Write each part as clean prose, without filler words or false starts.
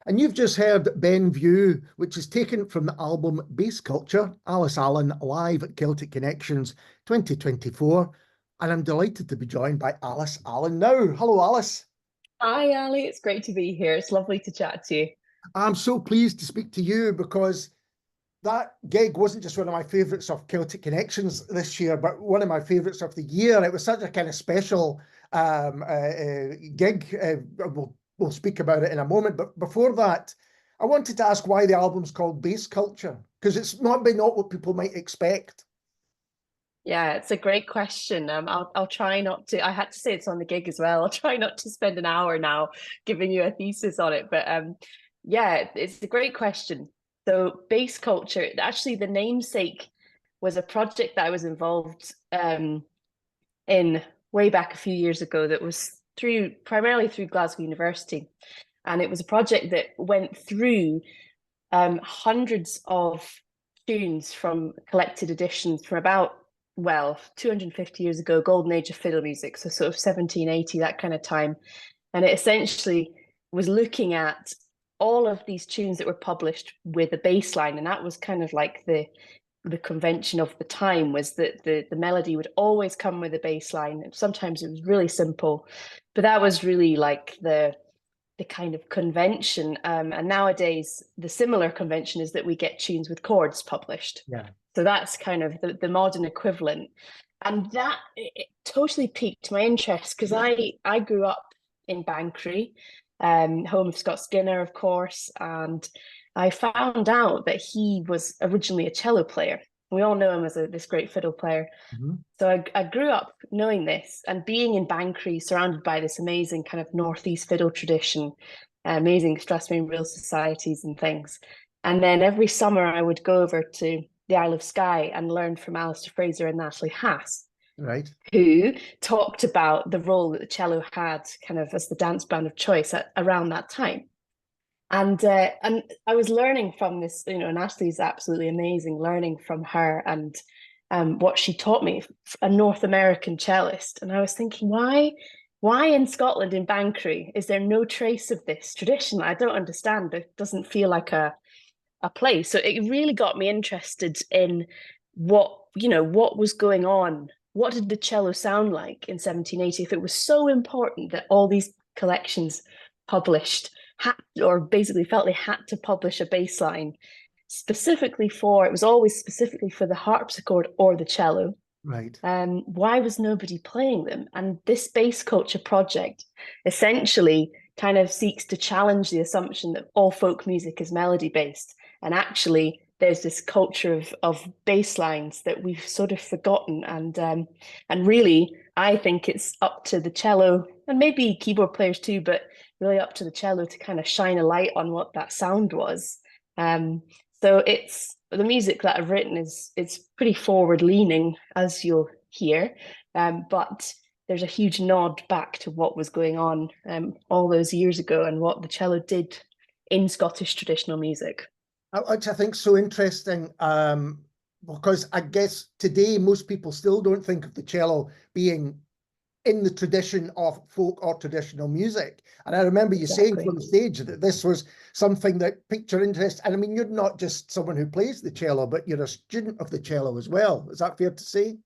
And you've just heard Ben View, which is taken from the album Bass Culture, Alice Allen Live at Celtic Connections 2024. And I'm delighted to be joined by Alice Allen now. Hello, Alice. Hi, Ali. It's great to be here. It's lovely to chat to you. I'm so pleased to speak to you because that gig wasn't just one of my favourites of Celtic Connections this year, but one of my favourites of the year. It was such a kind of special gig. We'll speak about it in a moment. But before that, I wanted to ask why the album's called Bass Culture, because it's not what people might expect. Yeah, it's a great question. I'll try not to. I had to say it's on the gig as well. I'll try not to spend an hour now giving you a thesis on it. But yeah, it's a great question. So, bass culture. Actually, the namesake was a project that I was involved in way back a few years ago. That was primarily through Glasgow University, and it was a project that went through hundreds of tunes from collected editions from about 250 years ago, golden age of fiddle music, so sort of 1780, that kind of time. And it essentially was looking at all of these tunes that were published with a bass line, and that was kind of like the convention of the time, was that the melody would always come with a bass line. Sometimes it was really simple, but that was really like the kind of convention. And nowadays, the similar convention is that we get tunes with chords published. Yeah. So that's kind of the modern equivalent. And that it totally piqued my interest because I grew up in Banchory, home of Scott Skinner, of course. And I found out that he was originally a cello player. We all know him as this great fiddle player. Mm-hmm. So I grew up knowing this and being in Banchory, surrounded by this amazing kind of Northeast fiddle tradition, amazing Strathspey Reel societies and things. And then every summer I would go over to the Isle of Skye and learn from Alistair Fraser and Natalie Haas, Right. who talked about the role that the cello had kind of as the dance band of choice around that time. And I was learning from this, Natalie's absolutely amazing, learning from her and what she taught me, a North American cellist. And I was thinking, why in Scotland, in Banchory, is there no trace of this tradition? I don't understand. It doesn't feel like a place. So it really got me interested in what was going on. What did the cello sound like in 1780 if it was so important that all these collections published or basically felt they had to publish a bass line it was always specifically for the harpsichord or the cello. Right. Why was nobody playing them? And this bass culture project essentially kind of seeks to challenge the assumption that all folk music is melody based. And actually, there's this culture of bass lines that we've sort of forgotten. And really, I think it's up to the cello and maybe keyboard players too, but really up to the cello to kind of shine a light on what that sound was. So it's the music that I've written it's pretty forward leaning, as you'll hear, but there's a huge nod back to what was going on all those years ago and what the cello did in Scottish traditional music. Which I think is so interesting, because I guess today most people still don't think of the cello being in the tradition of folk or traditional music. And I remember you saying from the stage that this was something that piqued your interest. And I mean, you're not just someone who plays the cello, but you're a student of the cello as well. Is that fair to say?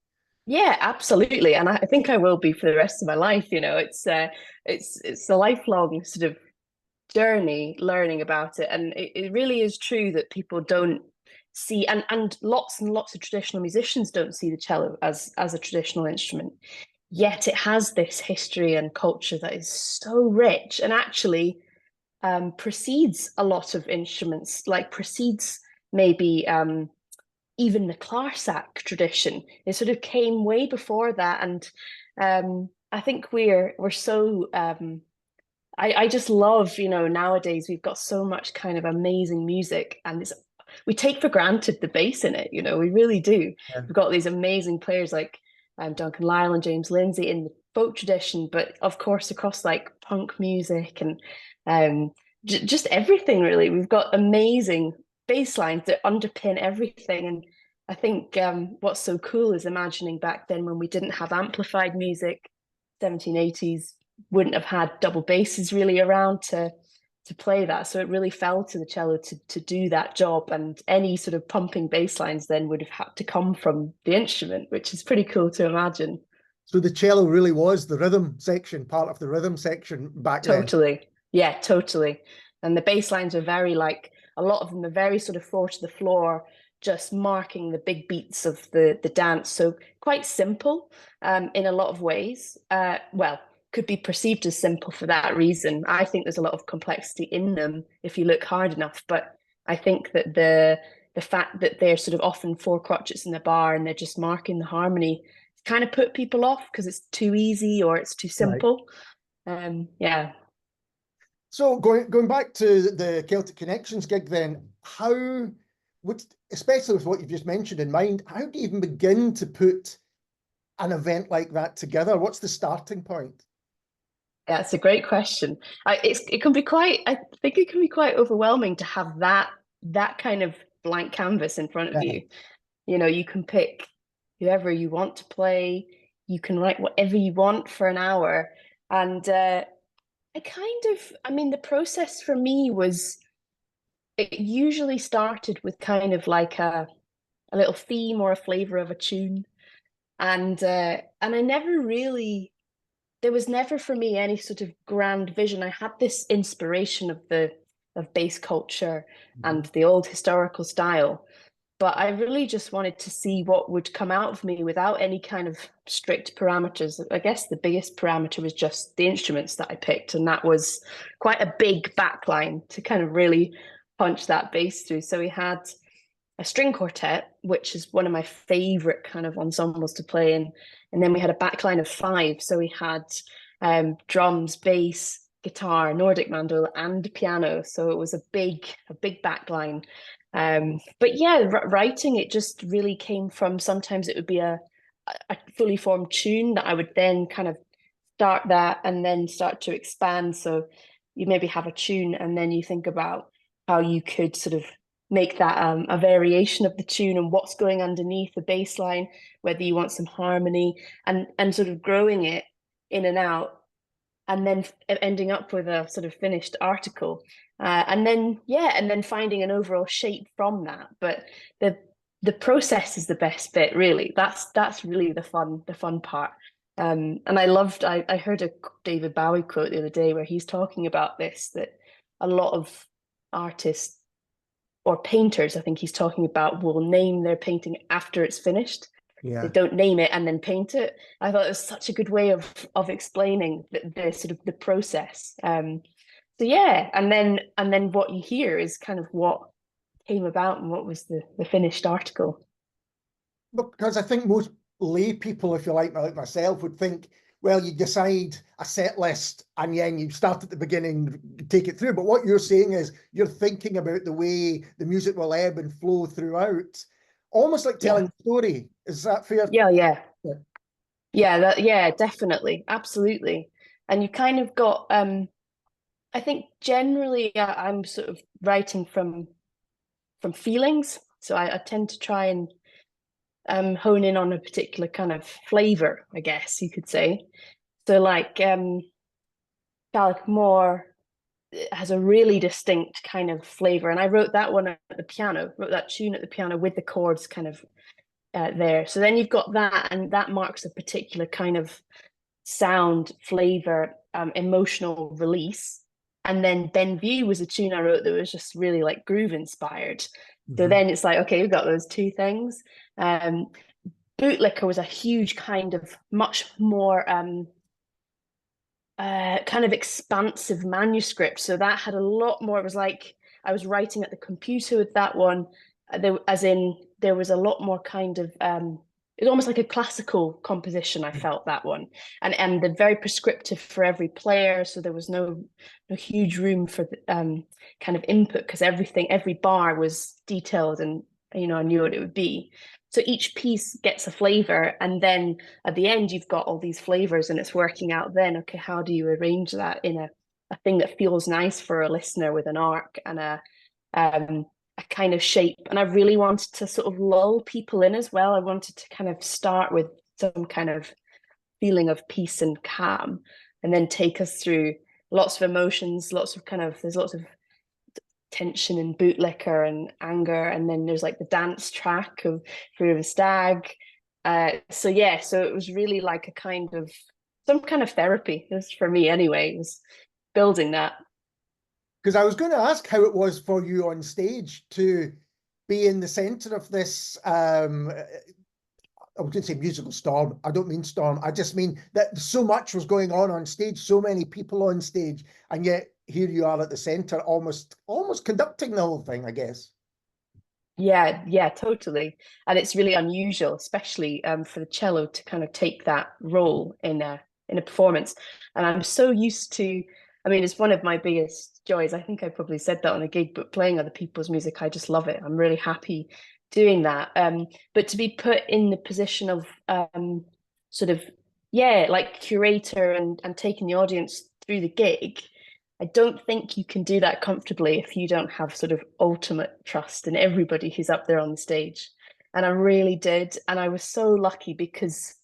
Yeah, absolutely. And I think I will be for the rest of my life. It's a lifelong sort of journey learning about it. And it really is true that people don't see, and lots of traditional musicians don't see the cello as a traditional instrument. Yet it has this history and culture that is so rich and actually precedes a lot of instruments, like precedes maybe even the clarsach tradition. It sort of came way before that. And I think we're so I just love, nowadays we've got so much kind of amazing music and we take for granted the bass in it, we really do. Yeah. We've got these amazing players like Duncan Lyle and James Lindsay in the folk tradition, but of course across like punk music and just everything really. We've got amazing bass lines that underpin everything. And I think what's so cool is imagining back then when we didn't have amplified music, 1780s, wouldn't have had double basses really around to to play that. So it really fell to the cello to do that job, and any sort of pumping bass lines then would have had to come from the instrument, which is pretty cool to imagine. So the cello really was the rhythm section, part of the rhythm section back then. Totally. Yeah, totally. And the bass lines are very like, a lot of them are very sort of 4 to the floor, just marking the big beats of the dance. So quite simple in a lot of ways. Well, could be perceived as simple for that reason. I think there's a lot of complexity in them if you look hard enough. But I think that the fact that they're sort of often 4 crotchets in the bar and they're just marking the harmony kind of put people off because it's too easy or it's too simple. Right. Yeah. So going back to the Celtic Connections gig then, how would, especially with what you've just mentioned in mind, how do you even begin to put an event like that together? What's the starting point? Yeah, it's a great question. It can be quite, I think it can be quite overwhelming to have that kind of blank canvas in front of you. You know, you can pick whoever you want to play, you can write whatever you want for an hour. And I mean, the process for me was, it usually started with kind of like a little theme or a flavor of a tune. And I never really, there was never for me any sort of grand vision. I had this inspiration of bass culture and the old historical style, but I really just wanted to see what would come out of me without any kind of strict parameters. I guess the biggest parameter was just the instruments that I picked, and that was quite a big backline to kind of really punch that bass through. So we had a string quartet, which is one of my favorite kind of ensembles to play in. And then we had a backline of 5. So we had drums, bass, guitar, Nordic mandolin, and piano. So it was a big backline. But yeah, writing, it just really came from, sometimes it would be a fully formed tune that I would then kind of start that and then start to expand. So you maybe have a tune and then you think about how you could sort of make that a variation of the tune and what's going underneath the bass line, whether you want some harmony, and sort of growing it in and out, and then ending up with a sort of finished article, and then finding an overall shape from that. But the process is the best bit, really. That's really the fun part. And I heard a David Bowie quote the other day where he's talking about this, that a lot of artists or painters, I think he's talking about, will name their painting after it's finished. Yeah. They don't name it and then paint it. I thought it was such a good way of explaining the sort of the process. So yeah, and then what you hear is kind of what came about and what was the finished article. Because I think most lay people, if you like myself, would think, well, you decide a set list and then you start at the beginning, take it through. But what you're saying is you're thinking about the way the music will ebb and flow throughout, almost like telling a story. Is that fair? Yeah, definitely. Absolutely. And you kind of got, I think generally I'm sort of writing from feelings. So I tend to try and hone in on a particular kind of flavor, I guess you could say. So like Gaelic Moor has a really distinct kind of flavor, and I wrote that one at the piano, wrote that tune at the piano with the chords kind of there. So then you've got that, and that marks a particular kind of sound, flavor, emotional release. And then Ben View was a tune I wrote that was just really like groove inspired. So then it's like, okay, we've got those two things. Bootlicker was a huge kind of much more kind of expansive manuscript. So that had a lot more, it was like I was writing at the computer with that one, there was a lot more kind of, it was almost like a classical composition, I felt, that one. And they're very prescriptive for every player. So there was no huge room for kind of input, because every bar was detailed and, you know, I knew what it would be. So each piece gets a flavor, and then at the end you've got all these flavors, and it's working out then, okay, how do you arrange that in a thing that feels nice for a listener, with an arc and a kind of shape. And I really wanted to sort of lull people in as well. I wanted to kind of start with some kind of feeling of peace and calm, and then take us through lots of emotions, there's lots of tension and bootlicker and anger, and then there's like the dance track of Fear of a Stag. So it was really like some kind of therapy. It was, for me anyway, it was building that. Because I was going to ask how it was for you on stage to be in the center of this, I was going to say musical storm. I don't mean storm. I just mean that so much was going on stage, so many people on stage, and yet here you are at the center, almost conducting the whole thing, I guess. Yeah, totally. And it's really unusual, especially for the cello, to kind of take that role in a performance. And I'm so used to, I mean, it's one of my biggest joys. I think I probably said that on a gig, but playing other people's music, I just love it. I'm really happy doing that. But to be put in the position of sort of, like curator and taking the audience through the gig, I don't think you can do that comfortably if you don't have sort of ultimate trust in everybody who's up there on the stage. And I really did. And I was so lucky because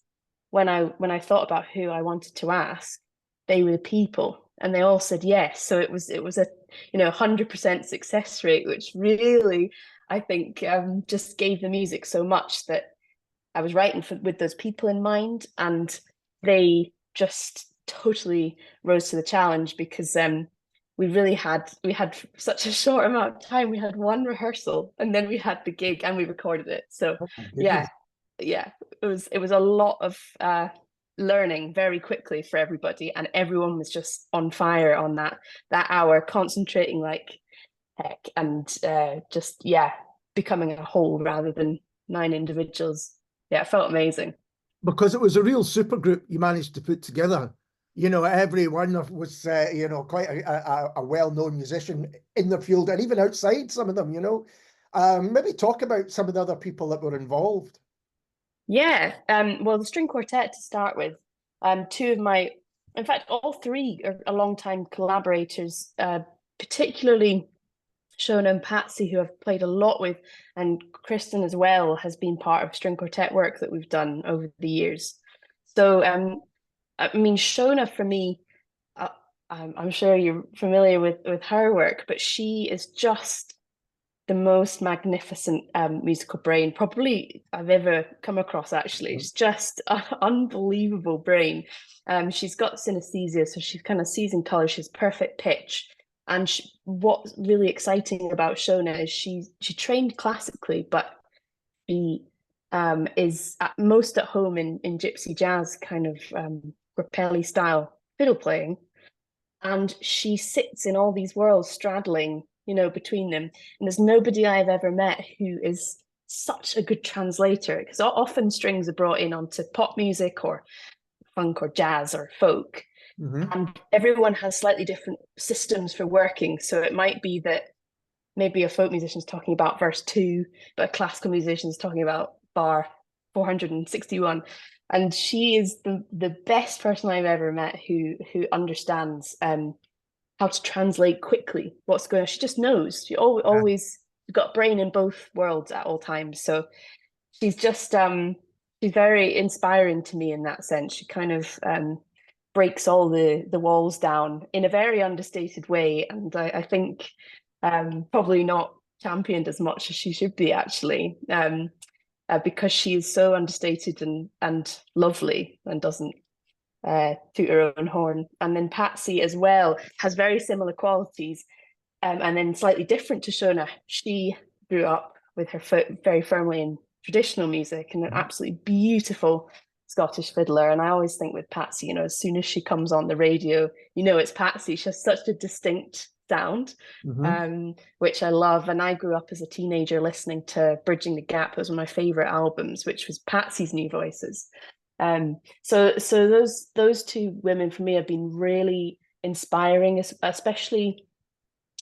when I thought about who I wanted to ask, they were the people and they all said yes. So it was a 100% success rate, which really, I think, just gave the music so much that I was writing with those people in mind, and they just totally rose to the challenge because we had such a short amount of time. We had one rehearsal and then we had the gig and we recorded it. So yeah, it was a lot of learning very quickly for everybody, and everyone was just on fire on that hour, concentrating like heck, and becoming a whole rather than 9 individuals. Yeah, it felt amazing. Because it was a real super group you managed to put together. Everyone was, quite a well-known musician in the field and even outside, some of them, maybe talk about some of the other people that were involved. Yeah, well, the string quartet to start with, in fact, all 3 are long-time collaborators, particularly Shona and Patsy, who I've played a lot with, and Kristen as well has been part of string quartet work that we've done over the years. So, I mean, Shona, for me, I'm sure you're familiar with her work, but she is just the most magnificent musical brain probably I've ever come across, actually. It's just an unbelievable brain. She's got synesthesia, so she kind of sees in color, she has perfect pitch. And what's really exciting about Shona is she trained classically, but she is most at home in gypsy jazz kind of rappelli style fiddle playing. And she sits in all these worlds straddling, between them. And there's nobody I've ever met who is such a good translator, because often strings are brought in onto pop music or funk or jazz or folk. Mm-hmm. And everyone has slightly different systems for working. So it might be that maybe a folk musician is talking about verse 2, but a classical musician is talking about bar 461. And she is the best person I've ever met who understands how to translate quickly what's going on. She just knows. She always got brain in both worlds at all times. So she's just she's very inspiring to me in that sense. She kind of breaks all the walls down in a very understated way, and I think probably not championed as much as she should be, actually, because she is so understated and lovely and doesn't toot her own horn. And then Patsy as well has very similar qualities, and then slightly different to Shona. She grew up with her foot very firmly in traditional music and an absolutely beautiful Scottish fiddler. And I always think with Patsy, as soon as she comes on the radio, it's Patsy. She has such a distinct sound, which I love. And I grew up as a teenager listening to Bridging the Gap. It was one of my favorite albums, which was Patsy's New Voices. So those 2 women for me have been really inspiring, especially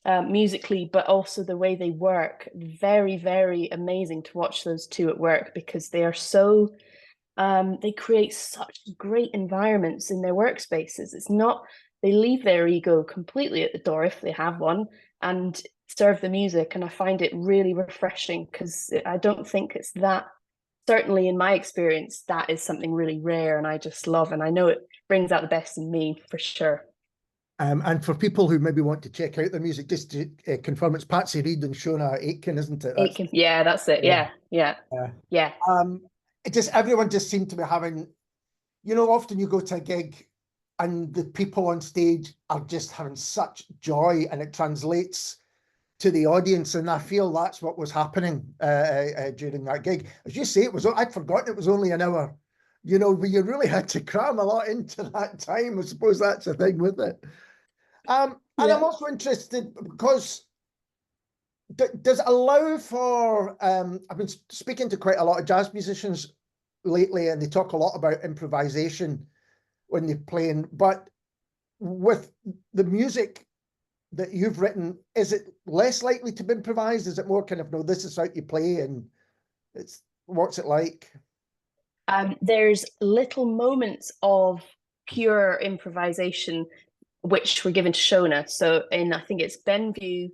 musically, but also the way they work. Very, very amazing to watch those 2 at work, because they are so they create such great environments in their workspaces. It's not, they leave their ego completely at the door if they have one and serve the music. And I find it really refreshing, because I don't think it's that, certainly in my experience, that is something really rare and I just love. And I know it brings out the best in me for sure. And for people who maybe want to check out the music, just to confirm, it's Patsy Reed and Shona Aitken, isn't it? Yeah, that's it. Yeah. Yeah. It just, everyone just seemed to be having, often you go to a gig and the people on stage are just having such joy, and it translates to the audience. And I feel that's what was happening during that gig. As you say, I'd forgotten it was only an hour, but you really had to cram a lot into that time. I suppose that's the thing with it. And I'm also interested because does it allow for, I've been speaking to quite a lot of jazz musicians lately, and they talk a lot about improvisation when they're playing, but with the music that you've written, is it less likely to be improvised? Is it more kind of, no, this is how you play, and what's it like? There's little moments of pure improvisation which were given to Shona. So I think it's Benview,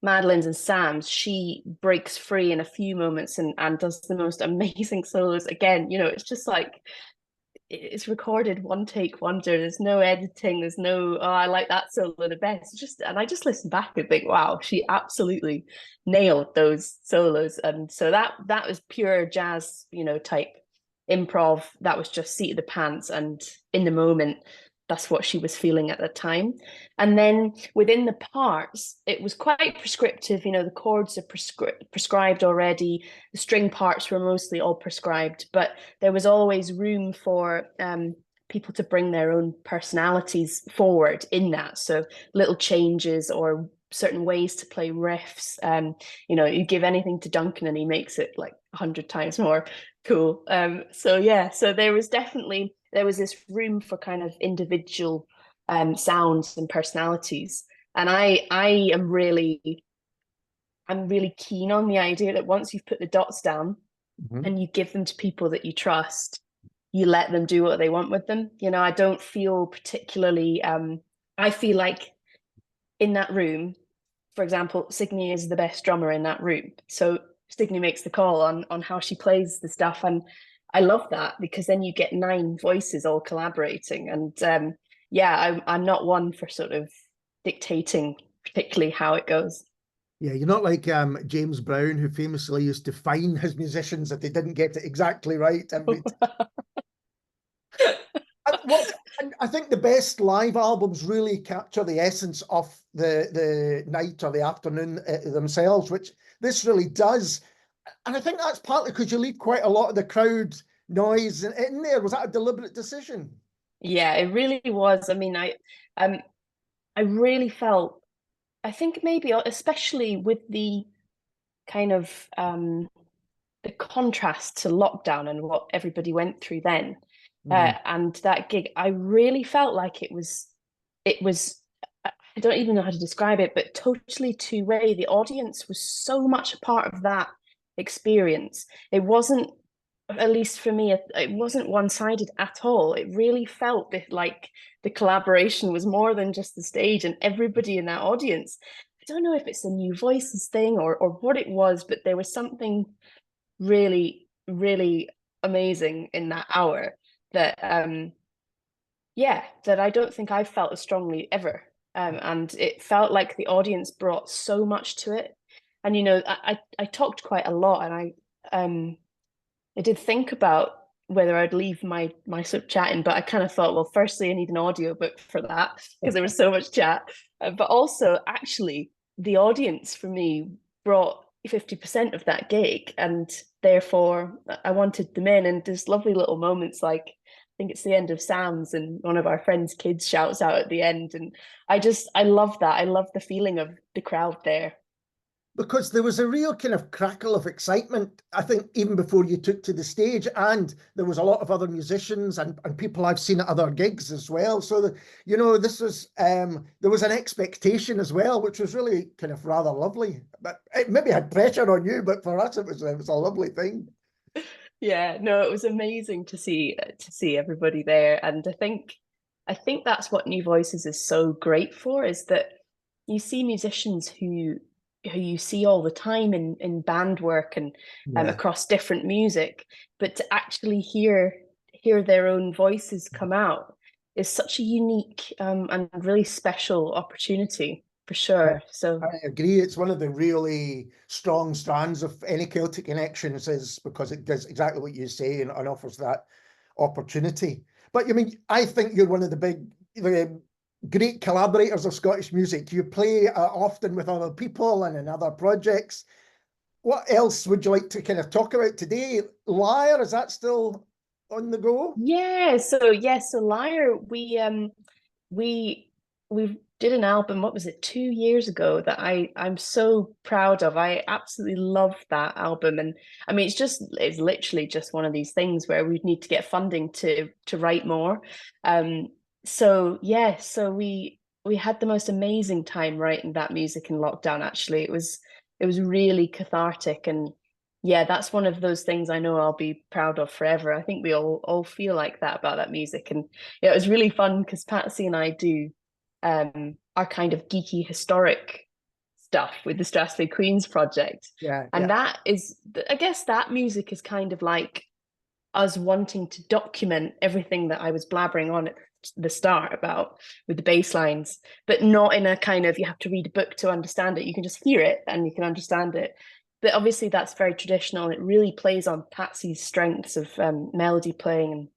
Madeline's and Sam's, she breaks free in a few moments and does the most amazing solos. Again, it's just like, it's recorded one take wonder. There's no editing. There's no, oh, I like that solo the best. And I just listen back and think, wow, she absolutely nailed those solos. And so that was pure jazz, type improv. That was just seat of the pants, and in the moment, that's what she was feeling at the time. And then within the parts, it was quite prescriptive. The chords are prescribed already. The string parts were mostly all prescribed, but there was always room for people to bring their own personalities forward in that. So little changes or certain ways to play riffs. You give anything to Duncan and he makes it like 100 times more cool. So there was this room for kind of individual sounds and personalities. And I'm really keen on the idea that once you've put the dots down and you give them to people that you trust, you let them do what they want with them. I don't feel particularly, I feel like in that room, for example, Signe is the best drummer in that room. So Signe makes the call on how she plays the stuff. And I love that, because then you get 9 voices all collaborating. And I'm not one for sort of dictating particularly how it goes. Yeah, you're not like James Brown, who famously used to fine his musicians if they didn't get it exactly right. I think the best live albums really capture the essence of the night or the afternoon themselves, which this really does. And I think that's partly because you leave quite a lot of the crowd noise in there. Was that a deliberate decision? Yeah, it really was. I mean, I really felt, I think maybe especially with the kind of the contrast to lockdown and what everybody went through then, and that gig, I really felt like it was, I don't even know how to describe it, but totally two-way. The audience was so much a part of that experience. It wasn't, at least for me, it wasn't one-sided at all. It really felt like the collaboration was more than just the stage and everybody in that audience. I don't know if it's a New Voices thing or what it was, but there was something really, really amazing in that hour that that I don't think I felt as strongly ever. And it felt like the audience brought so much to it. And I talked quite a lot, and I did think about whether I'd leave my sort of chatting, but I kind of thought, well, firstly, I need an audiobook for that because there was so much chat. But also, actually, the audience for me brought 50% of that gig, and therefore I wanted them in. And there's lovely little moments, like I think it's the end of Sam's, and one of our friends' kids shouts out at the end, and I love that. I love the feeling of the crowd there. Because there was a real kind of crackle of excitement, I think, even before you took to the stage, and there was a lot of other musicians and people I've seen at other gigs as well. So, this was, there was an expectation as well, which was really kind of rather lovely. But it maybe had pressure on you, but for us, it was a lovely thing. Yeah, no, it was amazing to see everybody there. And I think that's what New Voices is so great for, is that you see musicians who you see all the time in band work and across different music, but to actually hear their own voices come out is such a unique and really special opportunity for sure. So I agree. It's one of the really strong strands of any Celtic Connections, is because it does exactly what you say and offers that opportunity. But I mean, I think you're one of the great collaborators of Scottish music. You play often with other people and in other projects. What else would you like to kind of talk about today? Lyre, is that still on the go? yeah, so Lyre, we did an album, what was it, 2 years ago, that I'm so proud of. I absolutely love that album. And I mean, it's literally just one of these things where we need to get funding to write more. So yeah, so we had the most amazing time writing that music in lockdown, actually. It was really cathartic, and yeah, that's one of those things I know I'll be proud of forever. I think we all feel like that about that music. And yeah, it was really fun because Patsy and I do our kind of geeky historic stuff with the Strathspey Queens project. Yeah, And that is, I guess that music is kind of like us wanting to document everything that I was blabbering on at the start about with the bass lines, but not in a kind of you have to read a book to understand it. You can just hear it and you can understand it. But obviously that's very traditional, and it really plays on Patsy's strengths of melody playing and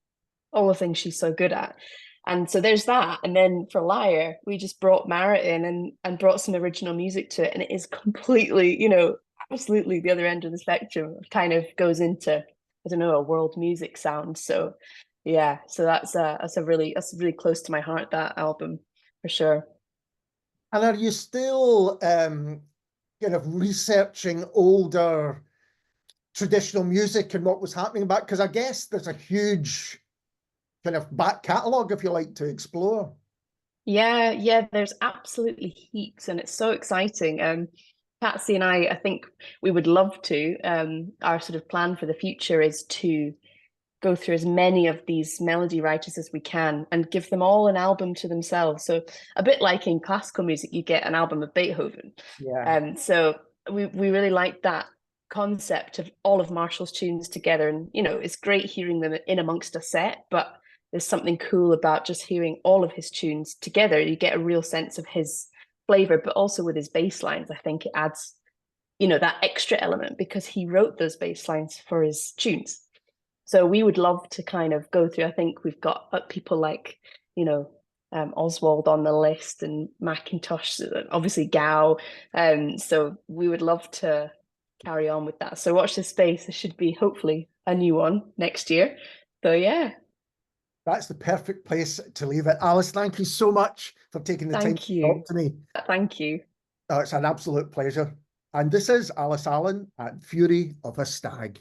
all the things she's so good at. And so there's that. And then for Lyre, we just brought Marit in and brought some original music to it. And it is completely, absolutely the other end of the spectrum. It kind of goes into, I don't know, a world music sound. So yeah, so that's really close to my heart, that album, for sure. And are you still kind of researching older traditional music and what was happening back? Because I guess there's a huge kind of back catalogue, if you like, to explore. Yeah, there's absolutely heaps, and it's so exciting. Patsy and I think we would love to. Our sort of plan for the future is to go through as many of these melody writers as we can and give them all an album to themselves. So a bit like in classical music, you get an album of Beethoven. Yeah. So we really like that concept of all of Marshall's tunes together. And, it's great hearing them in amongst a set, but there's something cool about just hearing all of his tunes together. You get a real sense of his flavor, but also with his bass lines, I think it adds, that extra element because he wrote those bass lines for his tunes. So we would love to kind of go through. I think we've got people like, Oswald on the list, and Macintosh, obviously Gow. So we would love to carry on with that. So watch this space. There should be hopefully a new one next year. So yeah. That's the perfect place to leave it. Alice, thank you so much for taking the time to talk to me. Thank you. Oh, it's an absolute pleasure. And this is Alice Allen at Fury of a Stag.